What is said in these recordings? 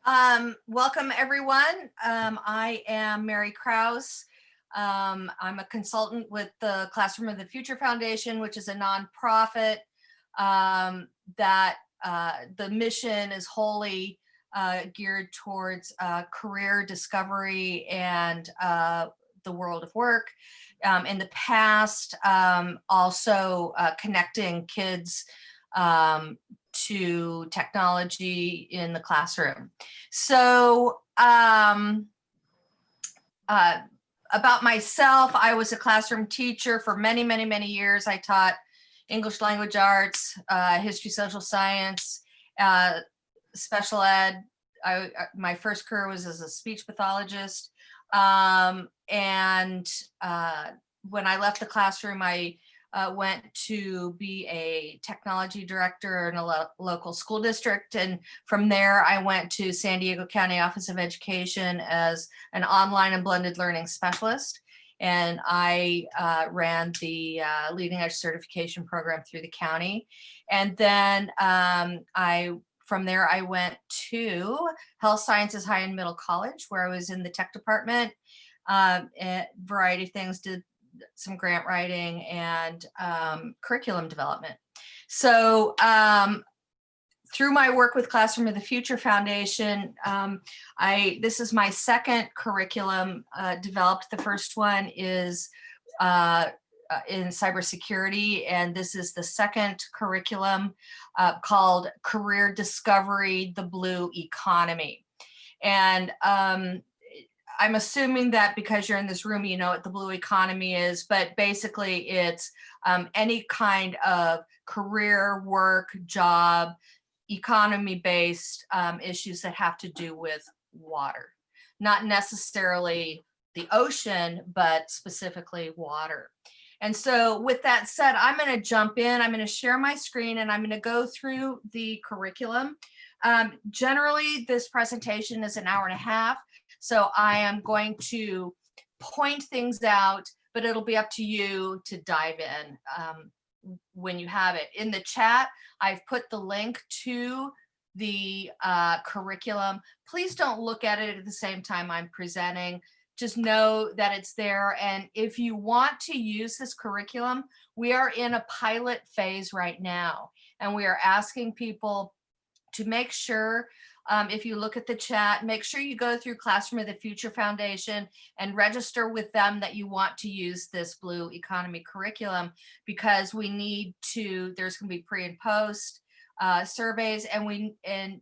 Welcome everyone. I am Mary Krause. I'm a consultant with the Classroom of the Future Foundation, which is a nonprofit that the mission is wholly geared towards career discovery and the world of work. In the past, also connecting kids to technology in the classroom. So about myself, I was a classroom teacher for many, many, many years. I taught English language arts, history, social science, special ed. My first career was as a speech pathologist. When I left the classroom, I went to be a technology director in a local school district. And from there, I went to San Diego County Office of Education as an online and blended learning specialist. And I ran the leading edge certification program through the county. And then from there, I went to Health Sciences High and Middle College, where I was in the tech department, a variety of things, did some grant writing and curriculum development. So through my work with Classroom of the Future Foundation, this is my second curriculum developed. The first one is in cybersecurity, and this is the second curriculum called Career Discovery, the Blue Economy. And I'm assuming that because you're in this room, you know what the blue economy is, but basically it's any kind of career, work, job, economy-based issues that have to do with water. Not necessarily the ocean, but specifically water. And so with that said, I'm going to jump in, I'm going to share my screen, and I'm going to go through the curriculum. Generally, this presentation is an hour and a half. So I am going to point things out, but it'll be up to you to dive in when you have it. In the chat, I've put the link to the curriculum. Please don't look at it at the same time I'm presenting. Just know that it's there. And if you want to use this curriculum, we are in a pilot phase right now. And we are asking people to make sure, if you look at the chat, make sure you go through Classroom of the Future Foundation and register with them that you want to use this Blue Economy curriculum, because we need to, there's going to be pre and post surveys, and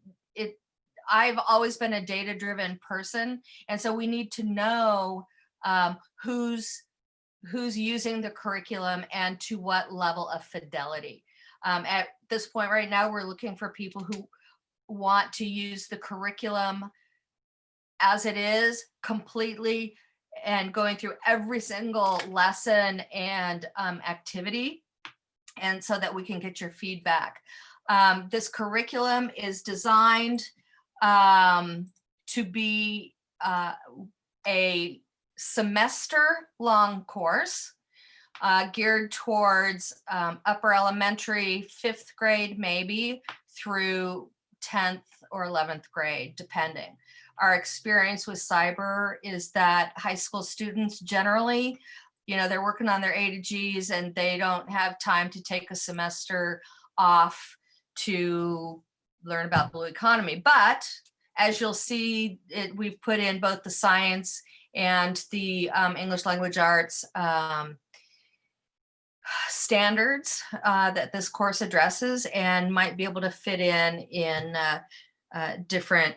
I've always been a data-driven person, and so we need to know who's using the curriculum and to what level of fidelity. At this point right now, we're looking for people who want to use the curriculum as it is completely and going through every single lesson and activity, and so that we can get your feedback. This curriculum is designed to be a semester-long course geared towards upper elementary, 5th grade maybe, through 10th or 11th grade, depending. Our experience with cyber is that high school students generally, you know, they're working on their A to Gs and they don't have time to take a semester off to learn about blue economy. But as you'll see, we've put in both the science and the English language arts standards that this course addresses, and might be able to fit in different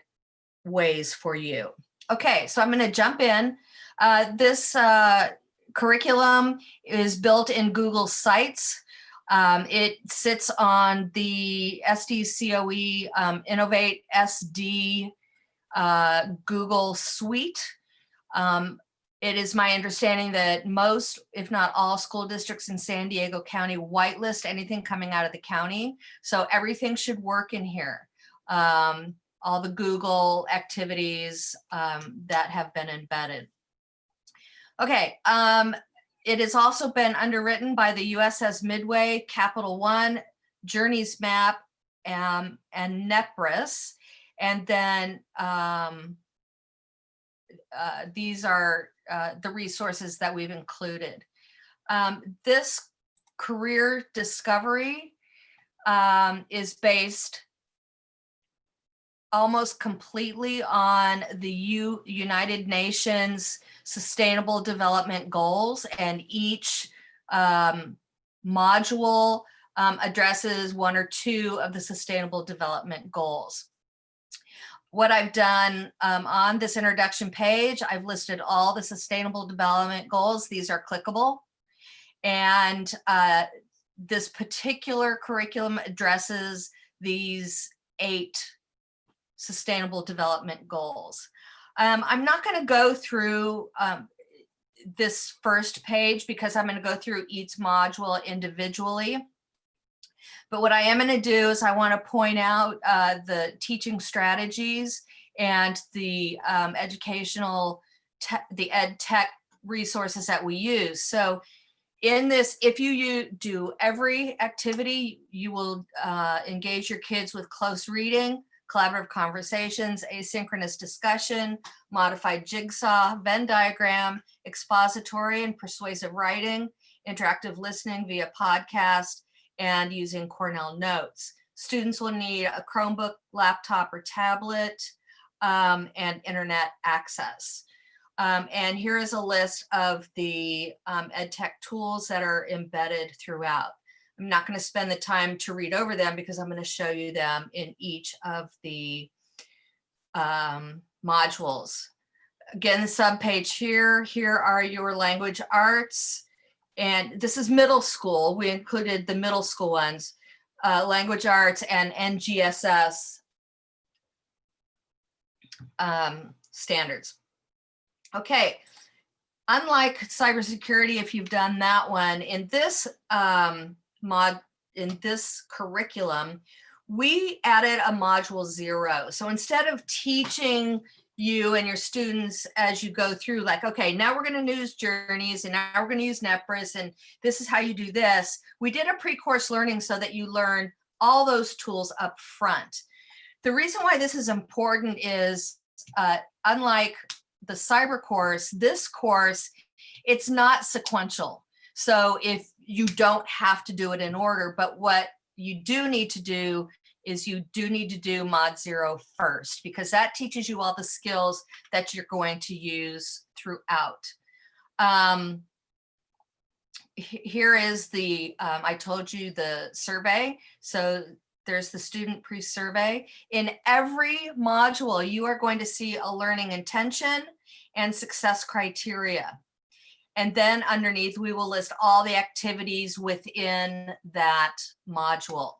ways for you. Okay, so I'm going to jump in. This curriculum is built in Google Sites. It sits on the SDCOE Innovate SD Google Suite. It is my understanding that most, if not all, school districts in San Diego County whitelist anything coming out of the county. So everything should work in here. All the Google activities that have been embedded. Okay, it has also been underwritten by the USS Midway, Capital One, Journeys Map, and NEPRIS. And then these are the resources that we've included. This career discovery is based almost completely on the United Nations Sustainable Development Goals, and each module addresses one or two of the Sustainable Development Goals. What I've done on this introduction page, I've listed all the Sustainable Development Goals. These are clickable. And this particular curriculum addresses these 8 Sustainable Development Goals. I'm not going to go through this first page because I'm going to go through each module individually. But what I am going to do is I want to point out the teaching strategies and the the Edtech resources that we use. So in this, if you do every activity, you will engage your kids with close reading, collaborative conversations, asynchronous discussion, modified jigsaw, Venn diagram, expository and persuasive writing, interactive listening via podcast, and using Cornell Notes. Students will need a Chromebook, laptop, or tablet, and internet access. And here is a list of the Edtech tools that are embedded throughout. I'm not going to spend the time to read over them because I'm going to show you them in each of the modules. Again, the subpage here are your language arts. And this is middle school. We included the middle school ones, language arts and NGSS standards. Okay, unlike cybersecurity, if you've done that one, in this in this curriculum, we added a module 0. So instead of teaching you and your students as you go through, like, okay, now we're going to use journeys and now we're going to use NEPRIS and this is how you do this, we did a pre-course learning so that you learn all those tools up front. The reason why this is important is unlike the cyber course, this course, it's not sequential. So if you don't have to do it in order, but what you do need to do is you do need to do mod 0 first, because that teaches you all the skills that you're going to use throughout. Here is the, I told you the survey. So there's the student pre-survey. In every module, you are going to see a learning intention and success criteria. And then underneath, we will list all the activities within that module.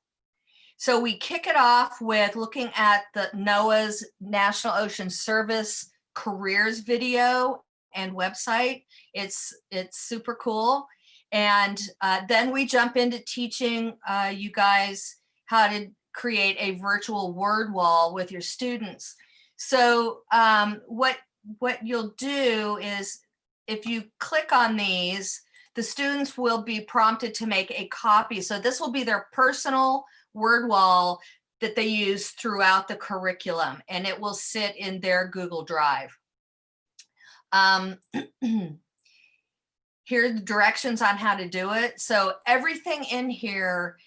So we kick it off with looking at the NOAA's National Ocean Service careers video and website. It's super cool. And then we jump into teaching you guys how to create a virtual word wall with your students. So what you'll do is, if you click on these, the students will be prompted to make a copy. So this will be their personal word wall that they use throughout the curriculum, and it will sit in their Google Drive. Here are the directions on how to do it. So everything in here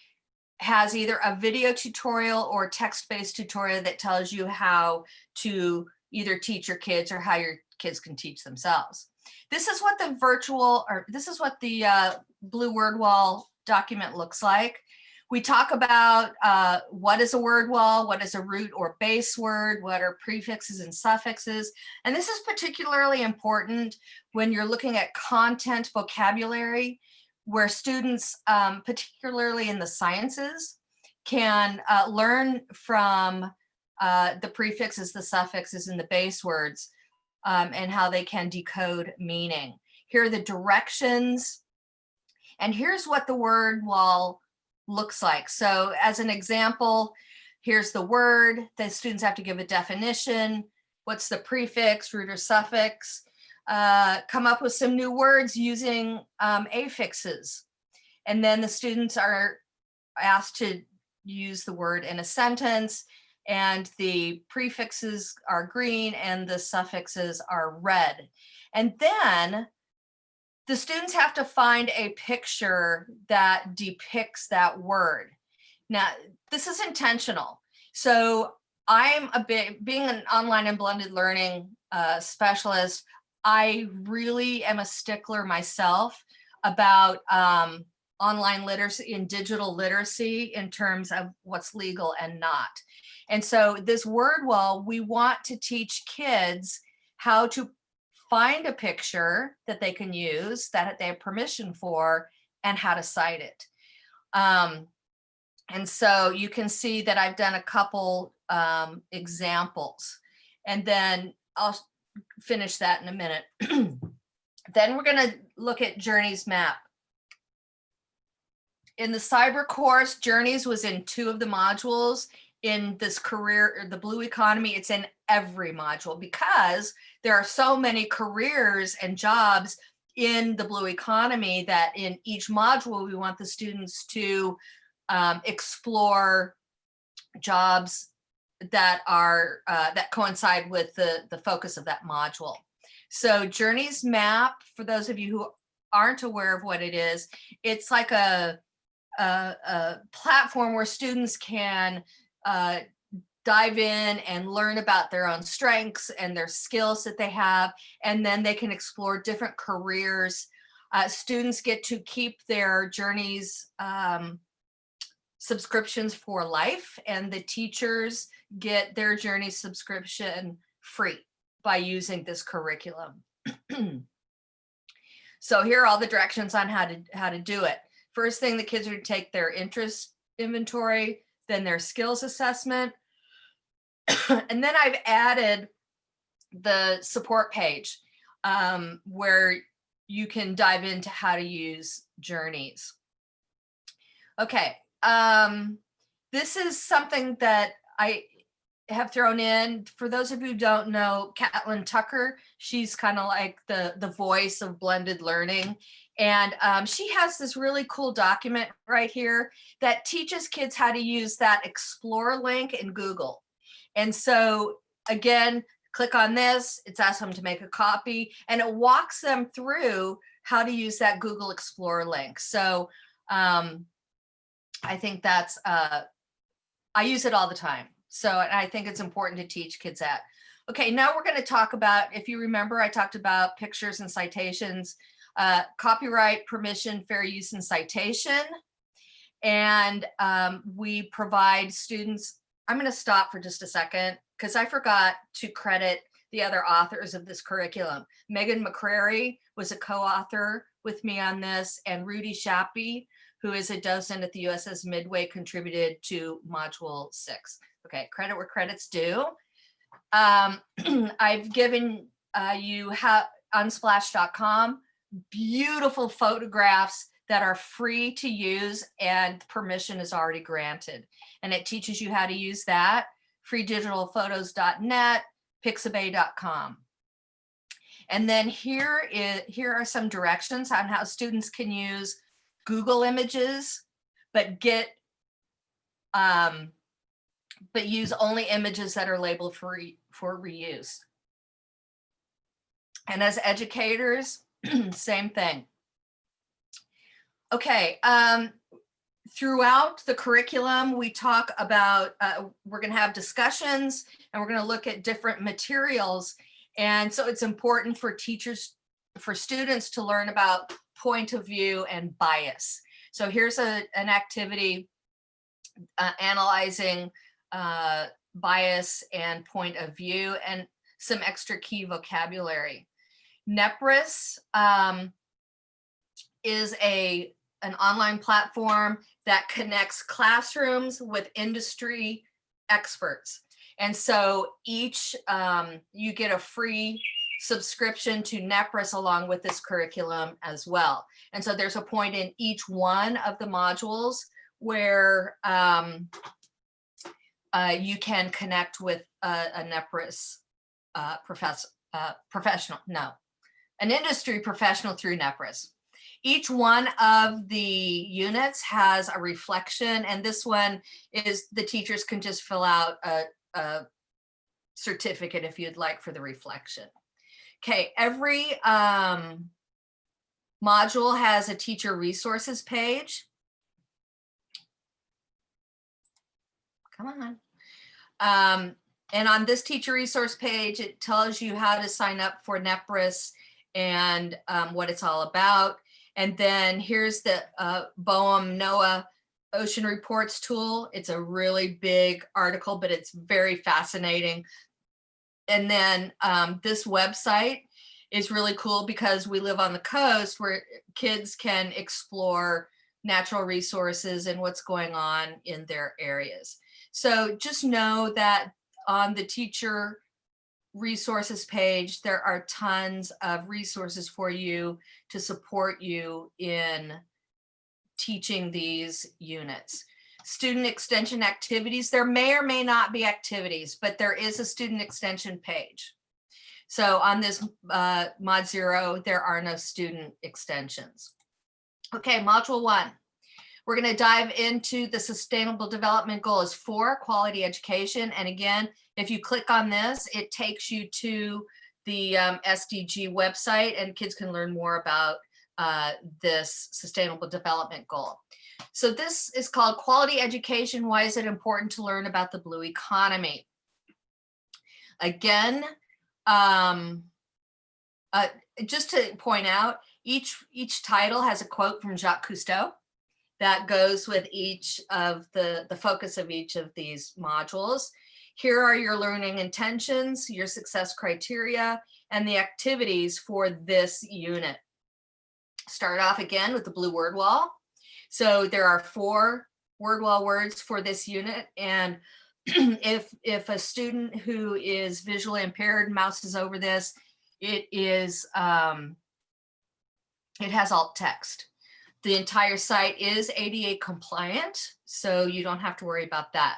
has either a video tutorial or text-based tutorial that tells you how to either teach your kids or how your kids can teach themselves. This is what the blue word wall document looks like. We talk about what is a word wall, what is a root or base word, what are prefixes and suffixes. And this is particularly important when you're looking at content vocabulary, where students, particularly in the sciences, can learn from the prefixes, the suffixes, and the base words, and how they can decode meaning. Here are the directions, and here's what the word wall looks like. So as an example, here's the word. The students have to give a definition. What's the prefix, root, or suffix? Come up with some new words using affixes. And then the students are asked to use the word in a sentence, and the prefixes are green and the suffixes are red. And then the students have to find a picture that depicts that word. Now, this is intentional. So I'm being an online and blended learning specialist, I really am a stickler myself about online literacy and digital literacy in terms of what's legal and not. And so this word wall, we want to teach kids how to find a picture that they can use, that they have permission for, and how to cite it. And so you can see that I've done a couple examples, and then I'll finish that in a minute. Then we're going to look at Journeys map. In the cyber course, Journeys was in 2 of the modules. In this career, the blue economy, it's in every module because there are so many careers and jobs in the blue economy that in each module, we want the students to explore jobs that are that coincide with the focus of that module. So Journeys map, for those of you who aren't aware of what it is, it's like a platform where students can dive in and learn about their own strengths and their skills that they have, and then they can explore different careers. Students get to keep their Journeys subscriptions for life, and the teachers get their Journeys subscription free by using this curriculum. So here are all the directions on how to do it. First thing, the kids are to take their interest inventory, then their skills assessment. And then I've added the support page where you can dive into how to use Journeys. Okay, this is something that I have thrown in. For those of you who don't know, Catlin Tucker, she's kind of like the voice of blended learning. And she has this really cool document right here that teaches kids how to use that Explore link in Google. And so again, click on this, it's asked them to make a copy, and it walks them through how to use that Google Explore link. So I think that's, I use it all the time. So I think it's important to teach kids that. Okay, now we're going to talk about, if you remember, I talked about pictures and citations, copyright, permission, fair use, and citation. And we provide students, I'm going to stop for just a second because I forgot to credit the other authors of this curriculum. Megan McCrary was a co-author with me on this, and Rudy Shappy, who is a docent at the USS Midway, contributed to Module 6. Okay, credit where credit's due. I've given you unsplash.com beautiful photographs that are free to use, and permission is already granted. And it teaches you how to use that. freedigitalphotos.net, pixabay.com. And then here are some directions on how students can use Google Images, but use only images that are labeled for reuse. And as educators, same thing. Okay, throughout the curriculum, we talk about, we're going to have discussions, and we're going to look at different materials. And so it's important for students to learn about point of view and bias. So here's an activity analyzing bias and point of view, and some extra key vocabulary. NEPRIS is an online platform that connects classrooms with industry experts. And so each, you get a free subscription to NEPRIS along with this curriculum as well. And so there's a point in each one of the modules where you can connect with a NEPRIS professional, an industry professional through NEPRIS. Each one of the units has a reflection, and this one is the teachers can just fill out a certificate if you'd like for the reflection. Okay, every module has a teacher resources page. Come on. And on this teacher resource page, it tells you how to sign up for NEPRIS and what it's all about. And then here's the BOEM NOAA Ocean Reports tool. It's a really big article, but it's very fascinating. And then this website is really cool because we live on the coast where kids can explore natural resources and what's going on in their areas. So just know that on the teacher resources page, there are tons of resources for you to support you in teaching these units. Student extension activities, there may or may not be activities, but there is a student extension page. So on this Mod 0, there are no student extensions. Okay, Module 1. We're going to dive into the Sustainable Development Goal 4, quality education. And again, if you click on this, it takes you to the SDG website, and kids can learn more about this Sustainable Development Goal. So this is called Quality Education. Why is it important to learn about the blue economy? Again, just to point out, each title has a quote from Jacques Cousteau that goes with each of the focus of each of these modules. Here are your learning intentions, your success criteria, and the activities for this unit. Start off again with the blue word wall. So there are 4 word wall words for this unit, and if a student who is visually impaired mouses over this, it has alt text. The entire site is ADA compliant, so you don't have to worry about that.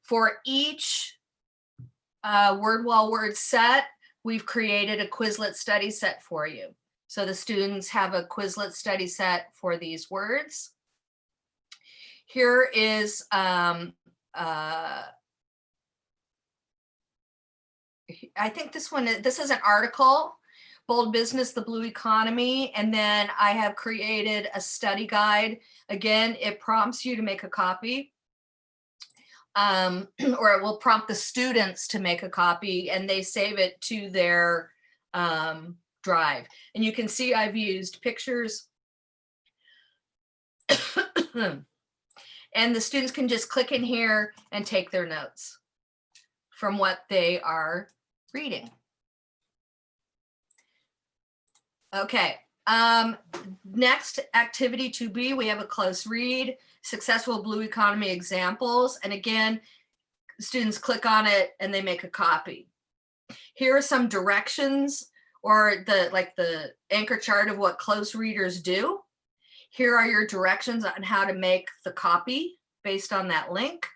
For each word wall word set, we've created a Quizlet study set for you. So the students have a Quizlet study set for these words. Here is, I think this is an article, Bold Business, the Blue Economy, and then I have created a study guide. Again, it prompts you to make a copy, or it will prompt the students to make a copy, and they save it to their drive. And you can see I've used pictures. And the students can just click in here and take their notes from what they are reading. Okay, next activity 2B, we have a close read, successful blue economy examples. And again, students click on it and they make a copy. Here are some directions, or the anchor chart of what close readers do. Here are your directions on how to make the copy based on that link.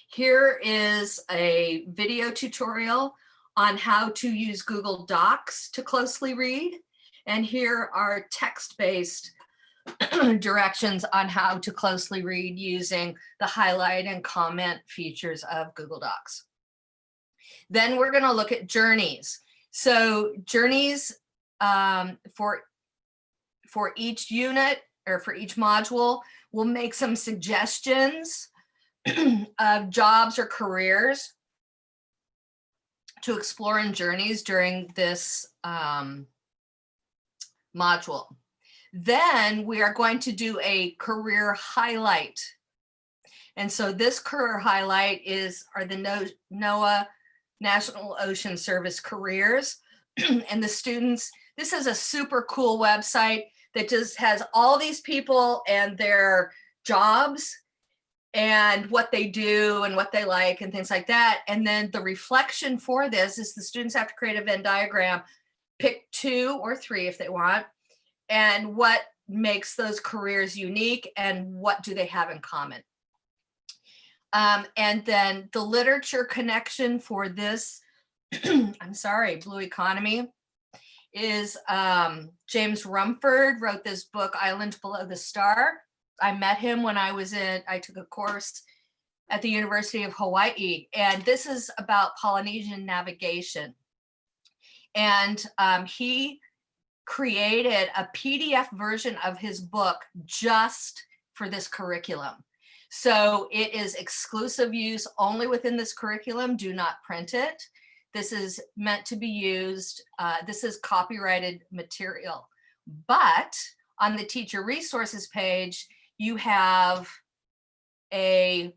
Here is a video tutorial on how to use Google Docs to closely read. And here are text-based directions on how to closely read using the highlight and comment features of Google Docs. Then we're going to look at journeys. So journeys for each unit or for each module, we'll make some suggestions of jobs or careers to explore in journeys during this module. Then we are going to do a career highlight. And so this career highlight are the NOAA National Ocean Service careers. And the students, this is a super cool website that just has all these people and their jobs and what they do and what they like and things like that. And then the reflection for this is the students have to create a Venn diagram, pick 2 or 3 if they want, and what makes those careers unique and what do they have in common. And then the literature connection for this, I'm sorry, blue economy, is James Rumford wrote this book, Island Below the Star. I met him when I took a course at the University of Hawaii, and this is about Polynesian navigation. And he created a PDF version of his book just for this curriculum. So it is exclusive use only within this curriculum. Do not print it. This is meant to be used. This is copyrighted material. But on the teacher resources page, you have a,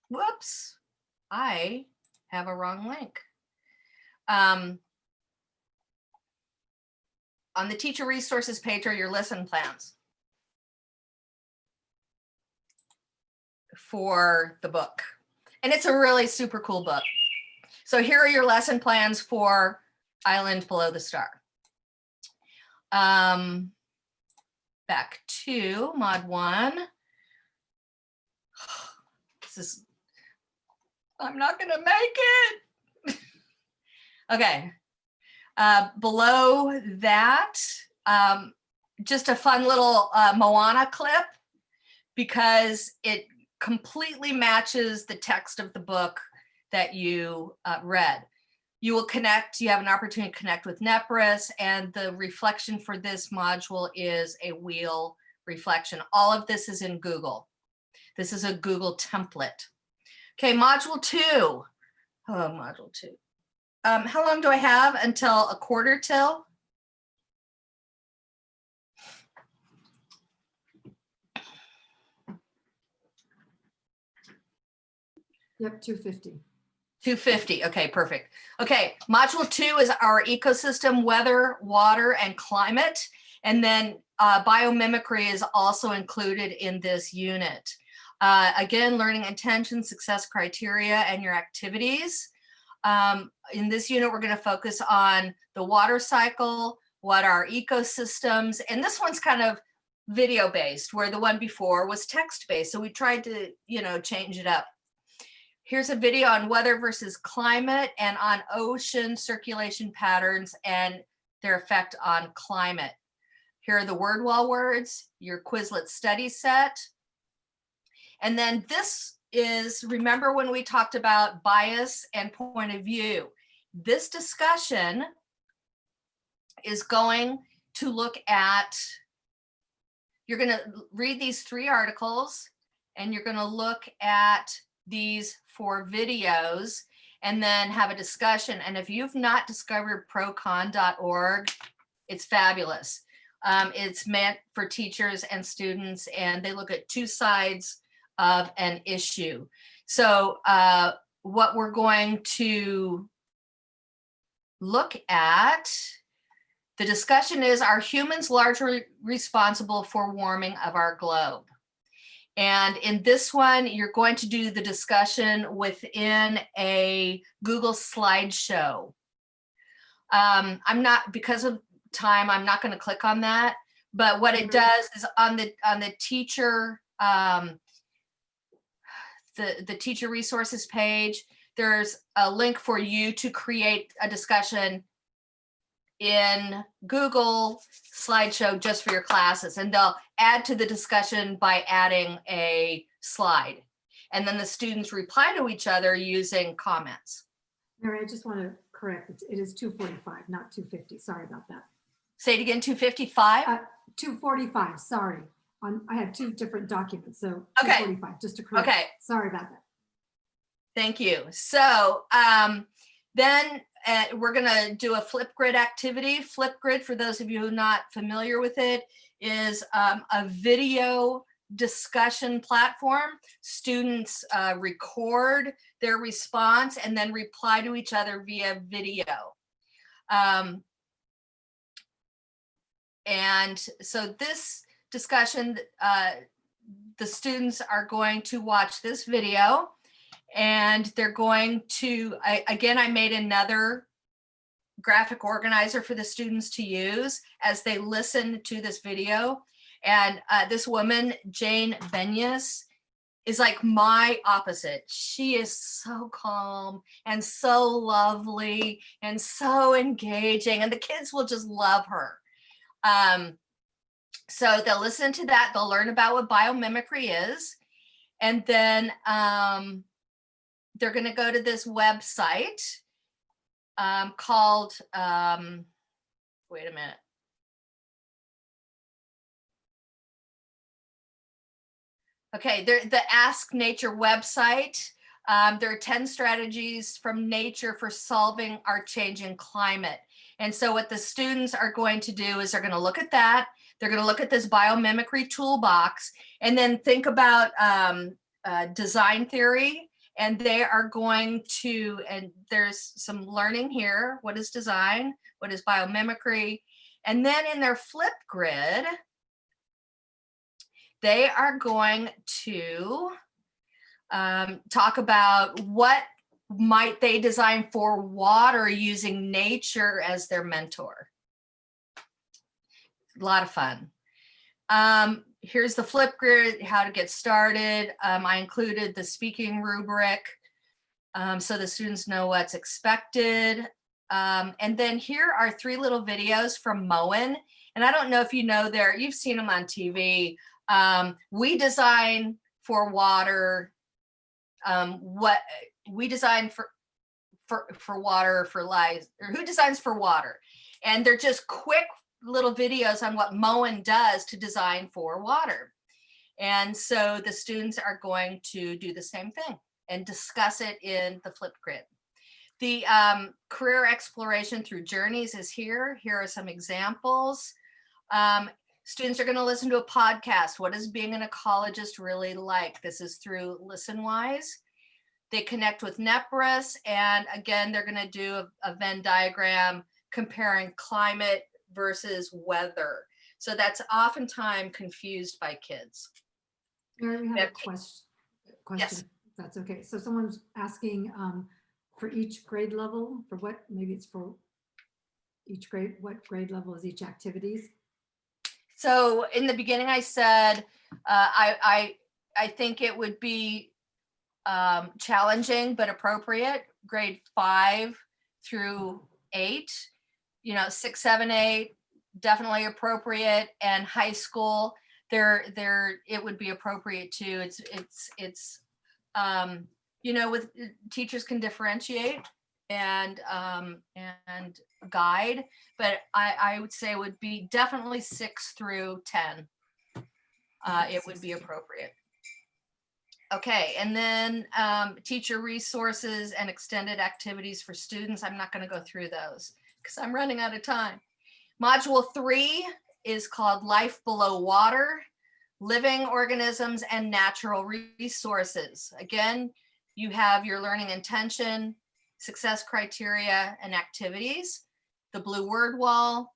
whoops, I have a wrong link. On the teacher resources page are your lesson plans for the book. And it's a really super cool book. So here are your lesson plans for Island Below the Star. Back to Mod 1. I'm not gonna make it. Okay. Below that, just a fun little Moana clip, because it completely matches the text of the book that you read. You will connect, you have an opportunity to connect with NEPRIS, and the reflection for this module is a wheel reflection. All of this is in Google. This is a Google template. Okay, module 2. Oh, module 2. How long do I have until a quarter till? Yep, 2:50. 2:50. Okay, perfect. Okay, module 2 is our ecosystem, weather, water, and climate. And then biomimicry is also included in this unit. Again, learning intention, success criteria, and your activities. In this unit, we're going to focus on the water cycle, what are ecosystems, and this one's kind of video based, where the one before was text based. So we tried to, change it up. Here's a video on weather versus climate and on ocean circulation patterns and their effect on climate. Here are the word wall words, your Quizlet Study Set. And then this is, remember when we talked about bias and point of view? This discussion is going to look at, you're going to read these 3 articles, and you're going to look at these 4 videos and then have a discussion. And if you've not discovered procon.org, it's fabulous. It's meant for teachers and students, and they look at 2 sides of an issue. So what we're going to look at, the discussion is, are humans largely responsible for warming of our globe? And in this one, you're going to do the discussion within a Google slideshow. Because of time, I'm not going to click on that. But what it does is on the teacher, the teacher resources page, there's a link for you to create a discussion in Google slideshow just for your classes, and they'll add to the discussion by adding a slide, and then the students reply to each other using comments. Mary, I just want to correct, it is 2:45, not 2:50. Sorry about that. Say it again. 2:55. 2:45. Sorry, I had 2 different documents, so okay. 2:45. Just to correct. Okay. Sorry about that. Thank you. So then we're going to do a Flipgrid activity. Flipgrid, for those of you who are not familiar with it, is a video discussion platform. Students record their response and then reply to each other via video. And so this discussion, the students are going to watch this video, and they're going to, again, I made another graphic organizer for the students to use as they listen to this video. And this woman, Jane Benyus, is like my opposite. She is so calm and so lovely and so engaging, and the kids will just love her. So they'll listen to that, they'll learn about what biomimicry is, and then they're going to go to this website called, wait a minute. Okay, the Ask Nature website. There are 10 strategies from nature for solving our changing climate. And so what the students are going to do is they're going to look at that. They're going to look at this biomimicry toolbox and then think about design theory. And they are going to, and there's some learning here. What is design? What is biomimicry? And then in their Flipgrid, they are going to talk about what might they design for water using nature as their mentor. A lot of fun. Here's the Flipgrid, how to get started. I included the speaking rubric so the students know what's expected. And then here are 3 little videos from Moen. And I don't know if you know you've seen them on TV. We design for water, what we design for water, for lives, or who designs for water. And they're just quick little videos on what Moen does to design for water. And so the students are going to do the same thing and discuss it in the Flipgrid. The career exploration through journeys is here. Here are some examples. Students are going to listen to a podcast. What is being an ecologist really like? This is through ListenWise. They connect with NEPRIS, and again, they're going to do a Venn diagram comparing climate versus weather. So that's oftentimes confused by kids. Mary, we have a question. Yes. If that's okay. So someone's asking for each grade level, for what, maybe it's for each grade, what grade level is each activities? So in the beginning, I said, I think it would be challenging but appropriate, grade 5 through 8, 6, 7, 8, definitely appropriate, and high school, it would be appropriate too. It's with teachers can differentiate and guide, but I would say it would be definitely 6 through 10. It would be appropriate. Okay, and then teacher resources and extended activities for students. I'm not going to go through those because I'm running out of time. Module 3 is called Life Below Water, Living Organisms and Natural Resources. Again, you have your learning intention, success criteria, and activities, the blue word wall,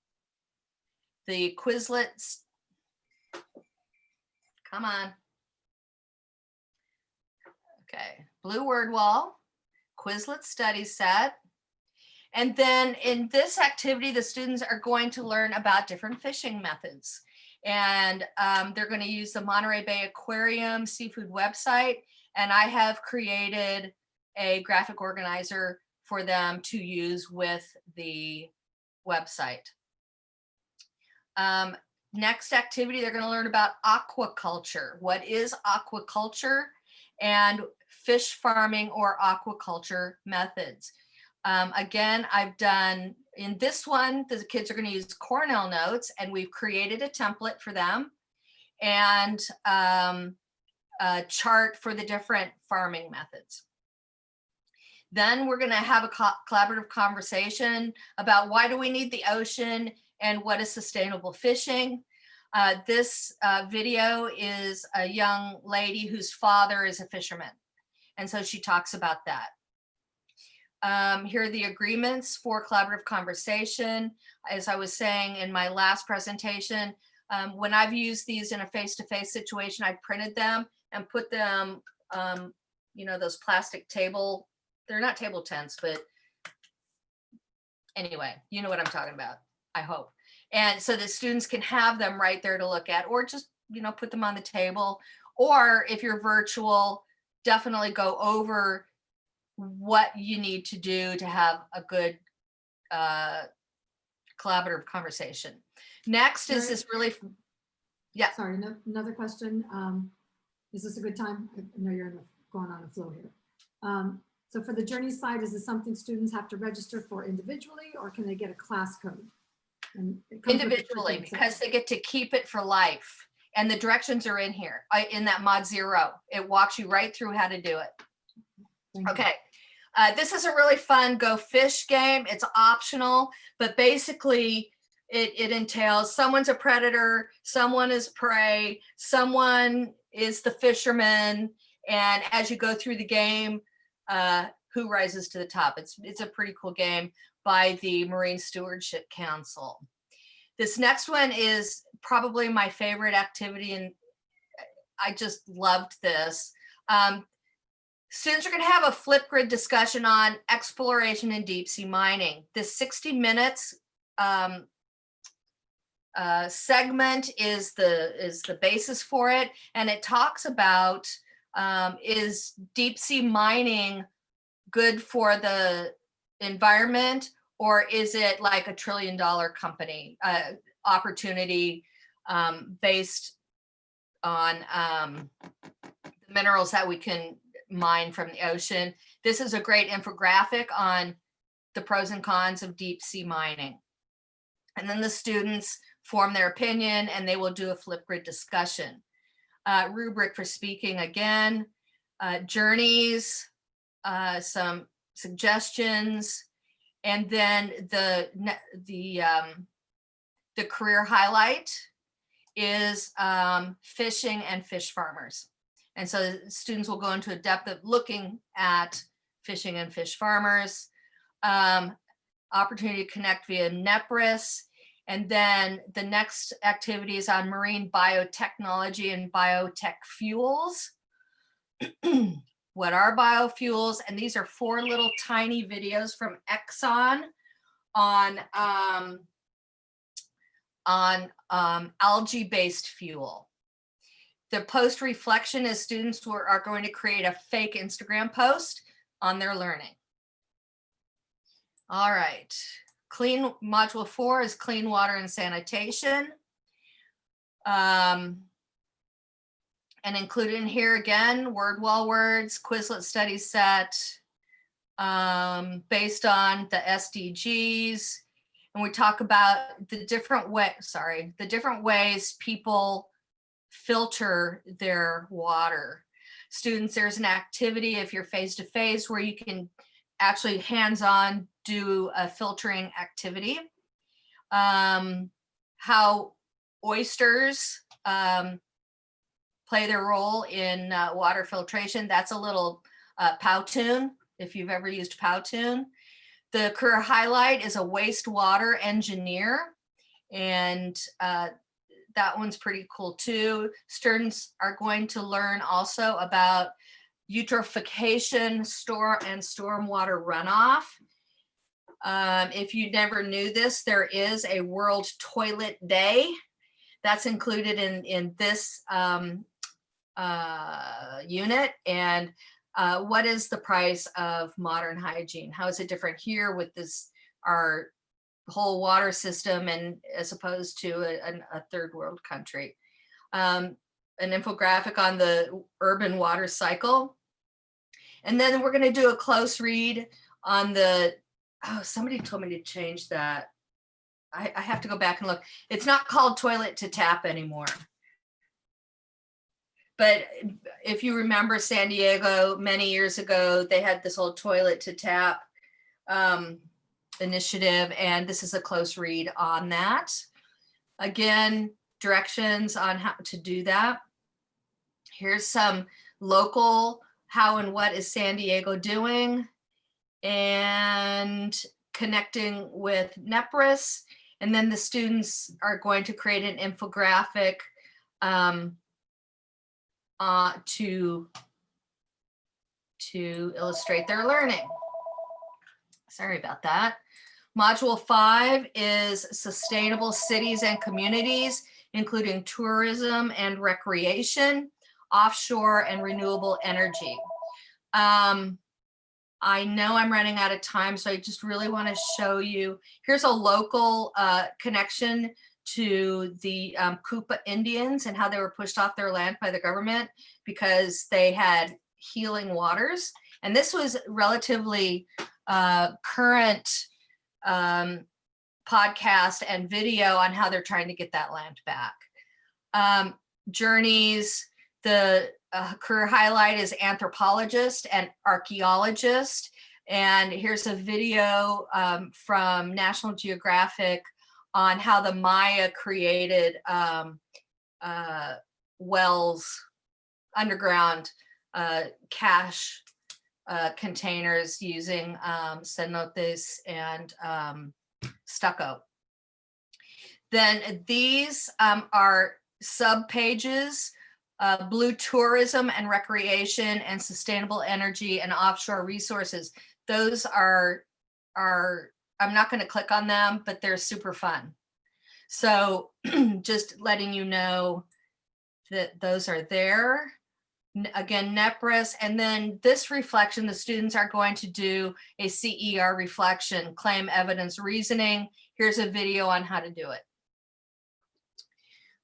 the Quizlet. Come on. Okay, blue word wall, Quizlet Study Set. And then in this activity, the students are going to learn about different fishing methods. And they're going to use the Monterey Bay Aquarium seafood website. And I have created a graphic organizer for them to use with the website. Next activity, they're going to learn about aquaculture. What is aquaculture? And fish farming or aquaculture methods. Again, I've done, in this one, the kids are going to use Cornell notes, and we've created a template for them and a chart for the different farming methods. Then we're going to have a collaborative conversation about why do we need the ocean and what is sustainable fishing. This video is a young lady whose father is a fisherman. And so she talks about that. Here are the agreements for collaborative conversation. As I was saying in my last presentation, when I've used these in a face-to-face situation, I printed them and put them, those plastic table, they're not table tents, but anyway, you know what I'm talking about, I hope. And so the students can have them right there to look at, or just, put them on the table, Or if you're virtual, definitely go over what you need to do to have a good collaborative conversation. Next is this really, yeah. Sorry, another question. Is this a good time? I know you're going on a flow here. So for the journey side, is this something students have to register for individually, or can they get a class code? And it comes with the Individually, curriculum because section. they get to keep it for life. And the directions are in here, in that mod 0. It walks you right through how to do it. Thank you. Okay. This is a really fun go fish game. It's optional, but basically it entails someone's a predator, someone is prey, someone is the fisherman. And as you go through the game, who rises to the top? It's a pretty cool game by the Marine Stewardship Council. This next one is probably my favorite activity, and I just loved this. Students are going to have a Flipgrid discussion on exploration and deep sea mining. This 60 minutes segment is the basis for it, and it talks about is deep sea mining good for the environment, or is it like a $1 trillion company opportunity based on the minerals that we can mine from the ocean. This is a great infographic on the pros and cons of deep sea mining. And then the students form their opinion and they will do a Flipgrid discussion. Rubric for speaking again, journeys, some suggestions, and then the career highlight is fishing and fish farmers. And so students will go into a depth of looking at fishing and fish farmers, opportunity to connect via NEPRIS, and then the next activity is on marine biotechnology and biotech fuels. What are biofuels? And these are 4 little tiny videos from Exxon on algae-based fuel. The post reflection is students who are going to create a fake Instagram post on their learning. All right, module 4 is clean water and sanitation. And included in here again, word wall words, Quizlet Study Set, based on the SDGs. And we talk about the different ways people filter their water. Students, there's an activity if you're face-to-face where you can actually hands-on do a filtering activity. How oysters play their role in water filtration. That's a little Powtoon, if you've ever used Powtoon. The career highlight is a wastewater engineer, and that one's pretty cool too. Students are going to learn also about eutrophication, and stormwater runoff. If you never knew this, there is a World Toilet Day that's included in this unit. And what is the price of modern hygiene? How is it different here with our whole water system, and as opposed to a third world country? An infographic on the urban water cycle. And then we're going to do a close read on somebody told me to change that. I have to go back and look. It's not called toilet to tap anymore. But if you remember San Diego, many years ago, they had this whole toilet to tap initiative, and this is a close read on that. Again, directions on how to do that. Here's some local, how and what is San Diego doing, and connecting with NEPRIS. And then the students are going to create an infographic to illustrate their learning. Sorry about that. Module 5 is sustainable cities and communities, including tourism and recreation. offshore and renewable energy. I know I'm running out of time, so I just really want to show you. Here's a local connection to the Koopa Indians and how they were pushed off their land by the government because they had healing waters. And this was relatively current podcast and video on how they're trying to get that land back. Journeys, the career highlight is anthropologist and archaeologist. And here's a video from National Geographic on how the Maya created wells, underground cache containers using cenotes and stucco. Then these are sub-pages. Blue tourism and recreation and sustainable energy and offshore resources. Those are I'm not going to click on them, but they're super fun. So just letting you know that those are there. Again, NEPRIS, and then this reflection, the students are going to do a CER reflection, claim, evidence, reasoning. Here's a video on how to do it.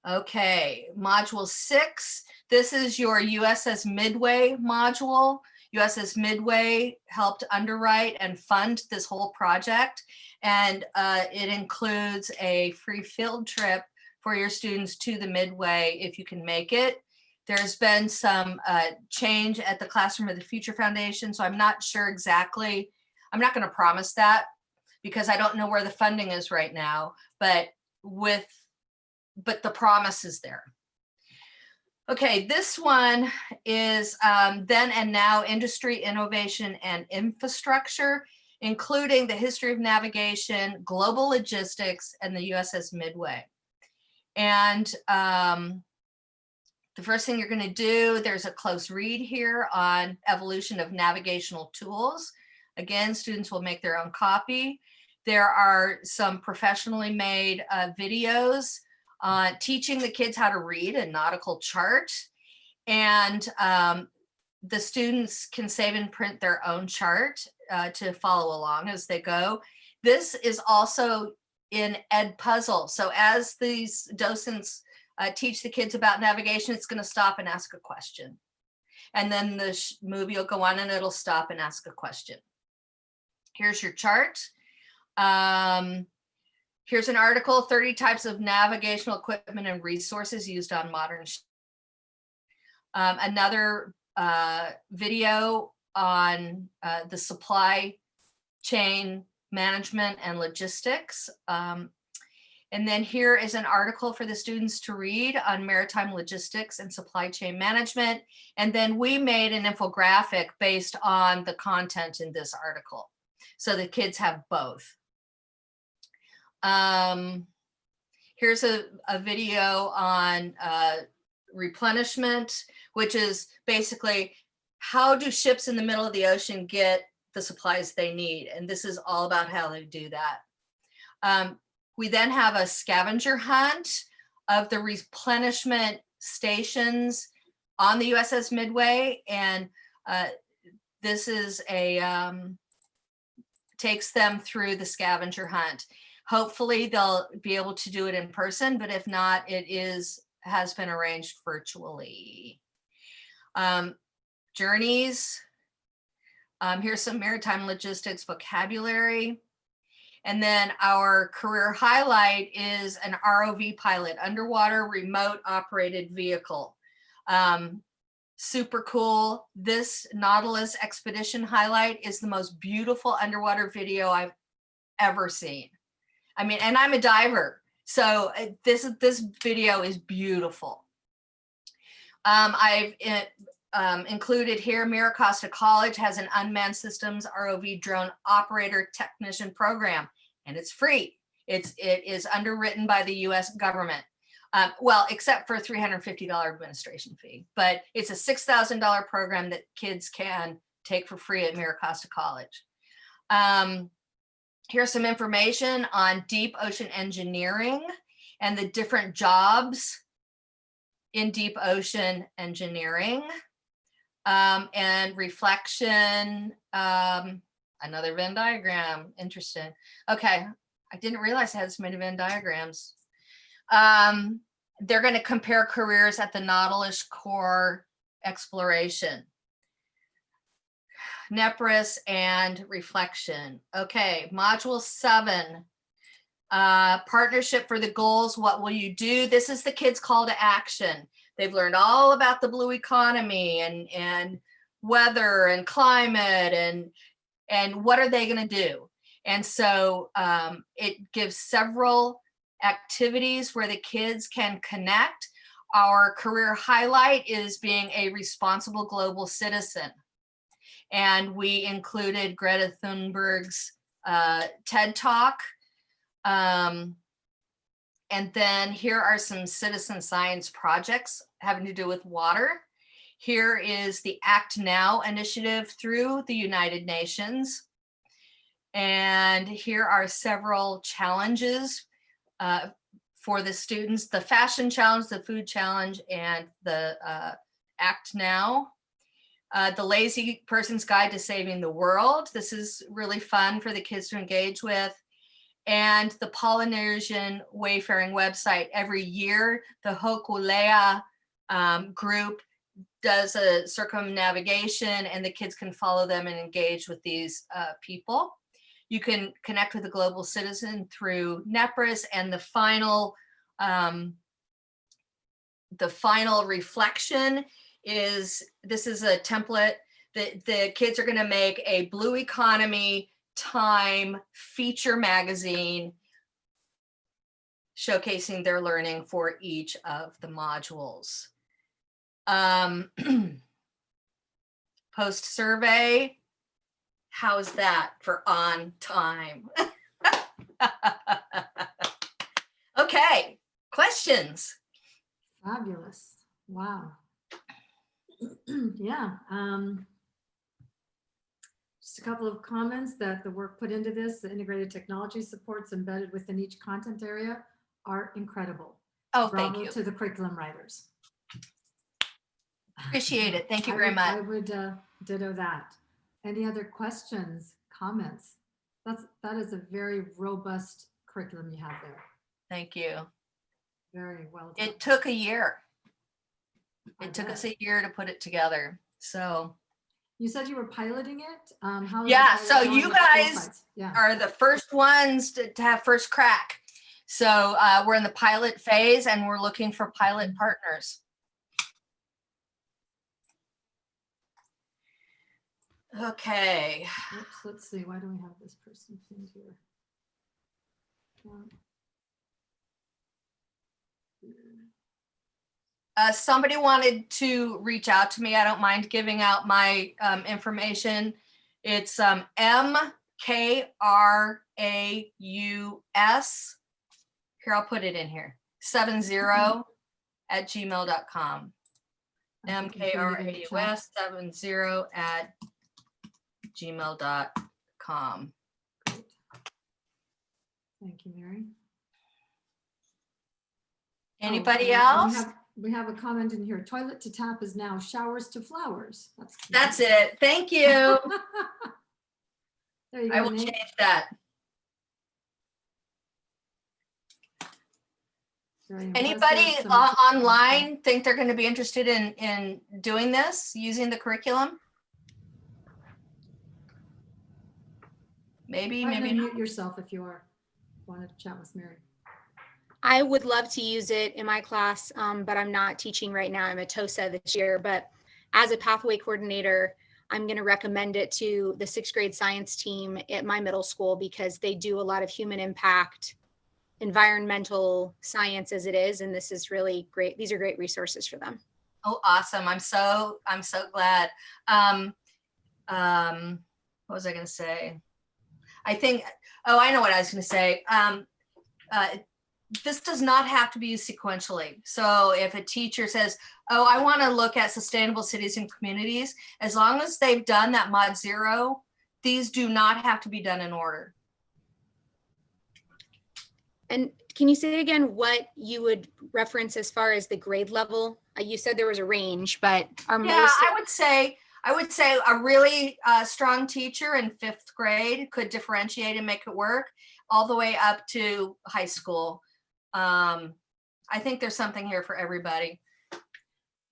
Okay, module 6. This is your USS Midway module. USS Midway helped underwrite and fund this whole project. And it includes a free field trip for your students to the Midway if you can make it. There's been some change at the Classroom of the Future Foundation, so I'm not sure exactly. I'm not going to promise that because I don't know where the funding is right now, but the promise is there. Okay, this one is then and now industry, innovation, and infrastructure, including the history of navigation, global logistics, and the USS Midway. And the first thing you're going to do, there's a close read here on evolution of navigational tools. Again, students will make their own copy. There are some professionally made videos teaching the kids how to read a nautical chart. And the students can save and print their own chart to follow along as they go. This is also in Edpuzzle. So as these docents teach the kids about navigation, it's going to stop and ask a question. And then the movie will go on and it'll stop and ask a question. Here's your chart. Here's an article, 30 types of navigational equipment and resources used on modern ships. Another video on the supply chain management and logistics. And then here is an article for the students to read on maritime logistics and supply chain management. And then we made an infographic based on the content in this article. So the kids have both. Here's a video on replenishment, which is basically how do ships in the middle of the ocean get the supplies they need? And this is all about how they do that. We then have a scavenger hunt of the replenishment stations on the USS Midway. And this is takes them through the scavenger hunt. Hopefully they'll be able to do it in person, but if not, has been arranged virtually. Journeys. Here's some maritime logistics vocabulary. And then our career highlight is an ROV pilot, underwater remote operated vehicle. Super cool. This Nautilus expedition highlight is the most beautiful underwater video I've ever seen. I mean, and I'm a diver, so this video is beautiful. I've included here, Miracosta College has an unmanned systems ROV drone operator technician program, and it's free. It is underwritten by the US government. Well, except for a $350 administration fee, but it's a $6,000 program that kids can take for free at Miracosta College. Here's some information on deep ocean engineering and the different jobs in deep ocean engineering, and reflection, another Venn diagram. Interesting. Okay, I didn't realize I had so many Venn diagrams. They're going to compare careers at the Nautilus Core Exploration, NEPRIS, and reflection. Okay, module 7, partnership for the goals. What will you do? This is the kids' call to action. They've learned all about the blue economy and weather and climate and what are they going to do? And so it gives several activities where the kids can connect. Our career highlight is being a responsible global citizen. And we included Greta Thunberg's TED Talk. And then here are some citizen science projects having to do with water. Here is the Act Now initiative through the United Nations. And here are several challenges for the students: the fashion challenge, the food challenge, and the Act Now. The Lazy Person's Guide to Saving the World. This is really fun for the kids to engage with. And the Polynesian Wayfaring website. Every year, the Hokulea group does a circumnavigation, and the kids can follow them and engage with these people. You can connect with a global citizen through NEPRIS, and the final reflection is, this is a template that the kids are going to make a blue economy Time feature magazine showcasing their learning for each of the modules. Post survey, how's that for on time? Okay, questions? Fabulous. Wow. Yeah. Just a couple of comments that the work put into this, the integrated technology supports embedded within each content area are incredible. Oh, Bravo thank you. to the curriculum writers. Appreciate it. Thank you very much. I would ditto that. Any other questions, comments? That is a very robust curriculum you have there. Thank you. Very well done. It took a year. I It took bet. us a year to put it together. So You said you were piloting it. How is yeah, the pilot so going you with school guys sites? Yeah. are the first ones to have first crack. So we're in the pilot phase, and we're looking for pilot partners. Okay. Oops, let's see. Why do we have this person pinned here? Somebody wanted to reach out to me. I don't mind giving out my information. It's MKRAUS. Here, I'll put it in here. 70@gmail.com. MKRAUS70@gmail.com. Great. Thank you, Mary. Anybody Oh, else? we have a comment in here. Toilet to tap is now showers to flowers. That's it. Thank you. There you go. I will Nate. change that. Very Anybody impressive. Some- online think they're going to be interested in doing this, using the curriculum? Maybe, Go ahead maybe and not. mute yourself if you want to chat with Mary. I would love to use it in my class, but I'm not teaching right now. I'm a TOSA this year, but as a pathway coordinator, I'm going to recommend it to the 6th grade science team at my middle school because they do a lot of human impact, environmental science as it is. And this is really great. These are great resources for them. Oh, awesome. I'm so glad. What was I going to say? I know what I was going to say. This does not have to be used sequentially. So if a teacher says, oh, I want to look at sustainable cities and communities, as long as they've done that mod 0, these do not have to be done in order. And can you say again what you would reference as far as the grade level You said there was a range, but are Yeah, most, I would say a really strong teacher in 5th grade could differentiate and make it work all the way up to high school. I think there's something here for everybody.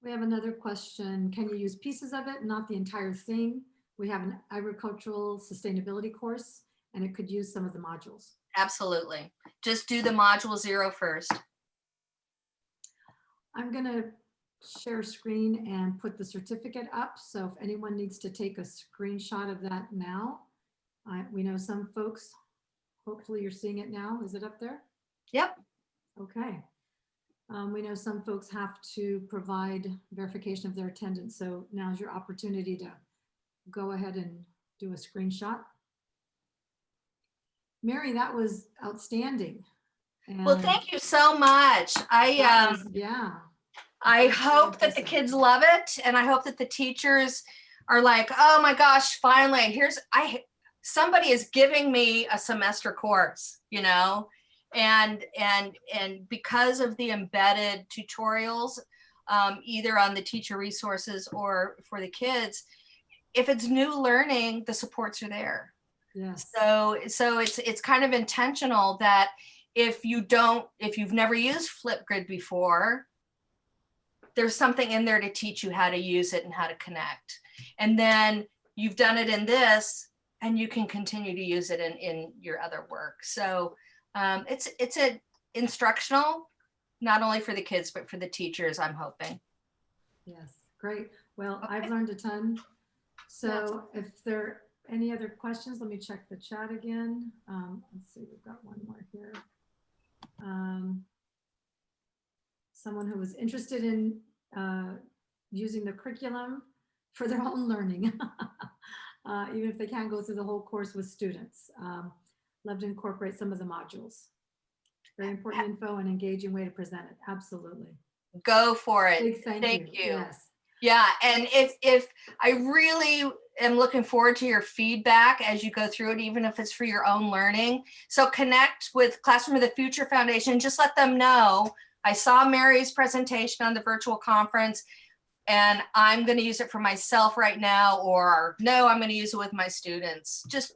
We have another question. Can you use pieces of it, not the entire thing? We have an agricultural sustainability course, and it could use some of the modules. Absolutely. Just do the module 0 first. I'm going to share screen and put the certificate up. So if anyone needs to take a screenshot of that now, we know some folks, hopefully you're seeing it now. Is it up there? Yep. Okay. We know some folks have to provide verification of their attendance. So now's your opportunity to go ahead and do a screenshot. Mary, that was outstanding. Well, And thank you so much. yeah. I hope that the kids love it, and I hope that the teachers are like, oh my gosh, finally, somebody is giving me a semester course, you know, and because of the embedded tutorials, either on the teacher resources or for the kids, if it's new learning, the supports are there. Yes. So it's kind of intentional that if you've never used Flipgrid before, there's something in there to teach you how to use it and how to connect. And then you've done it in this, and you can continue to use it in your other work. So it's a instructional, not only for the kids, but for the teachers, I'm hoping. Yes, great. Well, Okay. I've learned a ton. So if there are any other questions, let me check the chat again. Let's see, we've got one more here. Someone who was interested in using the curriculum for their own learning, even if they can't go through the whole course with students. Love to incorporate some of the modules. Very important info and engaging way to present it. Absolutely. Go for it. Big thank you. Yes. Yeah, and if I really am looking forward to your feedback as you go through it, even if it's for your own learning. So connect with Classroom of the Future Foundation. Just let them know, I saw Mary's presentation on the virtual conference, and I'm going to use it for myself right now, or no, I'm going to use it with my students. Just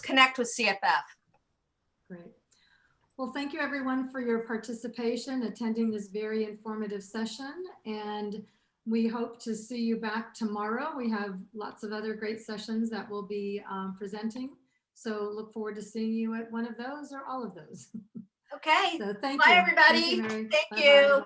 connect with CFF. Great. Well, thank you everyone for your participation, attending this very informative session, and we hope to see you back tomorrow. We have lots of other great sessions that we'll be presenting. So look forward to seeing you at one of those or all of those. Okay. So thank Bye, you. everybody. Thank you, Mary. Thank Bye-bye. you.